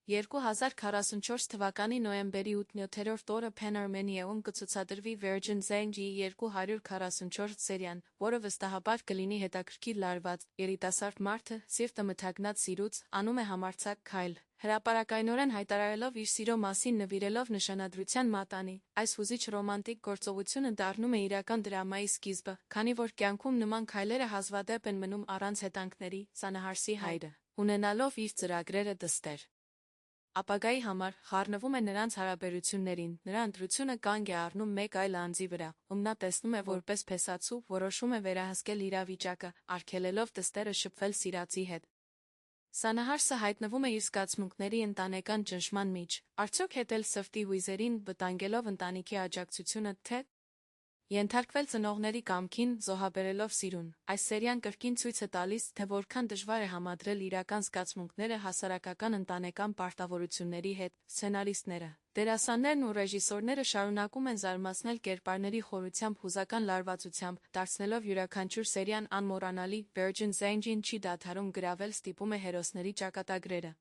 2044 թվականի նոյեմբերի 8-7-րդ օրը Pan Armenia-ում կցուցադրվի Virgin Zhang-ի 244 սերիան, որը վստահաբար կլինի հետաքրքիր լարված, երիտասարդ մարդը, սիրտը մթագնած սիրուց, անում է համարձակ քայլ, հրապարակայնորեն հայտարարելով իր սիրո մասին նվիրելով նշանադրության մատանի, այս հուզիչ ռոմանտիկ գործողությունը դառնում է իրական դրամայի սկիզբը, քանի որ կյանքում նման քայլերը հազվադեպ են մնում առանց հետանքների, Սանահարսի հայրը, ունենալով իր ծրագրերը դստեր ապագայի համար, խառնվում է նրանց հարաբերություններին, նրա ընտրությունը կանգ է առնում մեկ այլ անձի վրա, ում նա տեսնում է որպես փեսացու, որոշում է վերահսկել իրավիճակը, արգելելով դստերը շփվել սիրածի հետ։ Սանահարսը հայտնվում է իր զգացմունքների ընտանեկան ճնշման մեջ, արդյոք հետել սրտի հույզերին, վտանգելով ընտանիքի աջակցությունը, թե ենթարկվել ծնողների կամքին, զոհաբերելով սիրուն։ Այս սերիան կրկին ցույց է տալիս, թե որքան դժվար է համադրել իրական զգացմունքները հասարակական ընտանեկան պարտավորությունների հետ։ Սցենարիստները, դերասաններն ու ռեժիսորները շարունակում են զարմացնել կերպարների խորությամբ, հուզական լարվածությամբ, դարձնելով յուրաքանչյուր սերիան անմոռանալի։ Virgin Zhang-ին չի դադարում գրավել, ստիպում է հերոսների ճակատագրերը